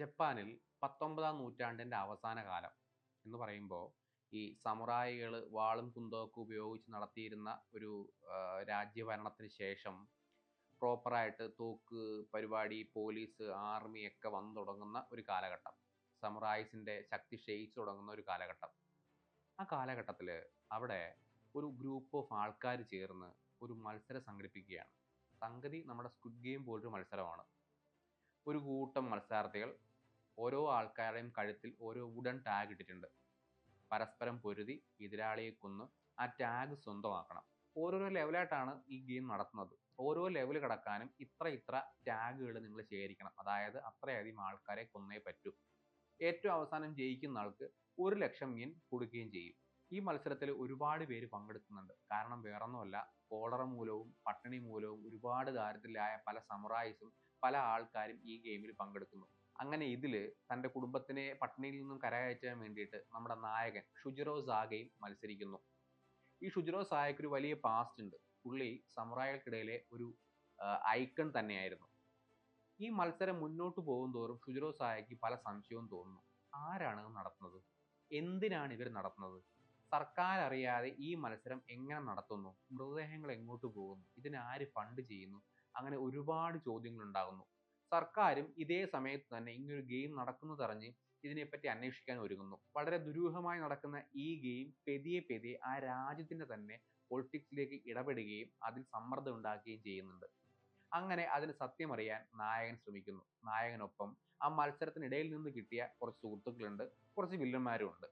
ജപ്പാനിൽ 19-ാം നൂറ്റാണ്ടിൻ്റെ അവസാന കാലം എന്ന് പറയുമ്പോൾ ഈ സമുറായികൾ വാളും കുന്തമൊക്കെ ഉപയോഗിച്ച് നടത്തിയിരുന്ന ഒരു രാജ്യഭരണത്തിന് ശേഷം പ്രോപ്പറായിട്ട് തോക്ക് പരിപാടി, പോലീസ്, ആർമി ഒക്കെ വന്നു തുടങ്ങുന്ന ഒരു കാലഘട്ടം. സമുറായിസിൻ്റെ ശക്തി ക്ഷയിച്ചു തുടങ്ങുന്ന ഒരു കാലഘട്ടം. ആ കാലഘട്ടത്തിൽ അവിടെ ഒരു ഗ്രൂപ്പ് ഓഫ് ആൾക്കാർ ചേർന്ന് ഒരു മത്സരം സംഘടിപ്പിക്കുകയാണ്. സംഗതി നമ്മുടെ സ്ക്വിഡ് ഗെയിം പോലൊരു മത്സരമാണ്. ഒരു കൂട്ടം മത്സരാർത്ഥികൾ ഓരോ ആൾക്കാരുടെയും കഴുത്തിൽ ഓരോ വുഡൻ ടാഗ് ഇട്ടിട്ടുണ്ട്. പരസ്പരം പൊരുതി എതിരാളിയെ കൊന്ന് ആ ടാഗ് സ്വന്തമാക്കണം. ഓരോരോ ലെവലായിട്ടാണ് ഈ ഗെയിം നടത്തുന്നത്. ഓരോ ലെവൽ കടക്കാനും ഇത്ര ഇത്ര ടാഗുകൾ നിങ്ങൾ ശേഖരിക്കണം. അതായത് അത്രയധികം ആൾക്കാരെ കൊന്നേ പറ്റൂ. ഏറ്റവും അവസാനം ജയിക്കുന്ന ആൾക്ക് 1,00,000 yen കൊടുക്കുകയും ചെയ്യും. ഈ മത്സരത്തിൽ ഒരുപാട് പേര് പങ്കെടുക്കുന്നുണ്ട്. കാരണം വേറൊന്നുമല്ല, കോളറ മൂലവും പട്ടിണി മൂലവും ഒരുപാട് ദാരിദ്ര്യത്തിലായ പല സമുറായിസും പല ആൾക്കാരും ഈ ഗെയിമിൽ പങ്കെടുക്കുന്നു. അങ്ങനെ ഇതിൽ തൻ്റെ കുടുംബത്തിനെ പട്ടിണിയിൽ നിന്നും കരകയറ്റാൻ വേണ്ടിയിട്ട് നമ്മുടെ നായകൻ ഷുജിറോ സാഗയും മത്സരിക്കുന്നു. ഈ ഷുജിറോ സാഗയ്ക്ക് ഒരു വലിയ പാസ്റ്റ് ഉണ്ട്. പുള്ളി സമുറായികൾക്കിടയിലെ ഒരു ഐക്കൺ തന്നെയായിരുന്നു. ഈ മത്സരം മുന്നോട്ട് പോകുന്തോറും ഷുജിറോ സായയ്ക്ക് പല സംശയവും തോന്നുന്നു. ആരാണ് ഇത് നടത്തുന്നത്? എന്തിനാണ് ഇവർ നടത്തുന്നത്? സർക്കാർ അറിയാതെ ഈ മത്സരം എങ്ങനെ നടത്തുന്നു? മൃതദേഹങ്ങൾ എങ്ങോട്ട് പോകുന്നു? ഇതിന് ആര് ഫണ്ട് ചെയ്യുന്നു? അങ്ങനെ ഒരുപാട് ചോദ്യങ്ങൾ ഉണ്ടാകുന്നു. സർക്കാരും ഇതേ സമയത്ത് തന്നെ ഇങ്ങനൊരു ഗെയിം നടക്കുന്നതറിഞ്ഞ് ഇതിനെപ്പറ്റി അന്വേഷിക്കാൻ ഒരുങ്ങുന്നു. വളരെ ദുരൂഹമായി നടക്കുന്ന ഈ ഗെയിം പെതിയെ പെതിയെ ആ രാജ്യത്തിന്റെ തന്നെ പൊളിറ്റിക്സിലേക്ക് ഇടപെടുകയും അതിൽ സമ്മർദ്ദം ഉണ്ടാക്കുകയും ചെയ്യുന്നുണ്ട്. അങ്ങനെ അതിന് സത്യമറിയാൻ നായകൻ ശ്രമിക്കുന്നു. നായകനൊപ്പം ആ മത്സരത്തിനിടയിൽ നിന്ന് കിട്ടിയ കുറച്ച് സുഹൃത്തുക്കളുണ്ട്, കുറച്ച് വില്ലന്മാരും ഉണ്ട്.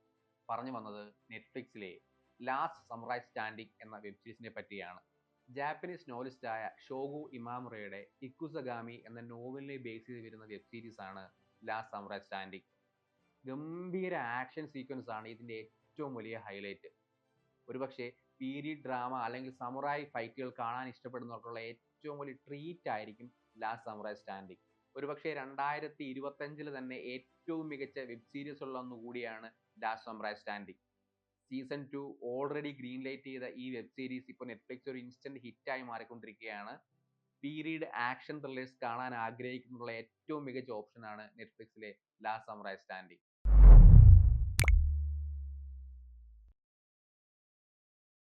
പറഞ്ഞു വന്നത് നെറ്റ്ഫ്ലിക്സിലെ ലാസ്റ്റ് സമുറായ് സ്റ്റാൻഡിംഗ് എന്ന വെബ് സീരീസിനെ പറ്റിയാണ്. ജാപ്പനീസ് നോവലിസ്റ്റായ ഷോഗു ഇമാമുറയുടെ ഇക്കുസഗാമി എന്ന നോവലിനെ ബേസ് ചെയ്ത് വരുന്ന വെബ് സീരീസ് ആണ് ലാസ്റ്റ് സമുറായ് സ്റ്റാൻഡിംഗ്. ഗംഭീര ആക്ഷൻ സീക്വൻസ് ആണ് ഇതിന്റെ ഏറ്റവും വലിയ ഹൈലൈറ്റ്. ഒരുപക്ഷെ പീരീഡ് ഡ്രാമ അല്ലെങ്കിൽ സമുറായി ഫൈറ്റുകൾ കാണാൻ ഇഷ്ടപ്പെടുന്നവർക്കുള്ള ഏറ്റവും വലിയ ട്രീറ്റ് ആയിരിക്കും ലാസ്റ്റ് സമുറായ് സ്റ്റാൻഡിംഗ്. ഒരുപക്ഷെ 2025 തന്നെ ഏറ്റവും മികച്ച വെബ് സീരീസ് ഉള്ള ഒന്നുകൂടിയാണ് last samurai standing. Season 2 already green light ചെയ്ത ഈ വെബ് സീരീസ് ഇപ്പോൾ നെറ്റ്ഫ്ലിക്സ് ഒരു ഇൻസ്റ്റന്റ് ഹിറ്റായി മാറിക്കൊണ്ടിരിക്കുകയാണ്. പീരീഡ് ആക്ഷൻ ത്രില്ലേഴ്സ് കാണാൻ ആഗ്രഹിക്കുന്നുള്ള ഏറ്റവും മികച്ച ഓപ്ഷനാണ് നെറ്റ്ഫ്ലിക്സിലെ ലാസ്റ്റ് സമുറായ് സ്റ്റാൻഡിംഗ്.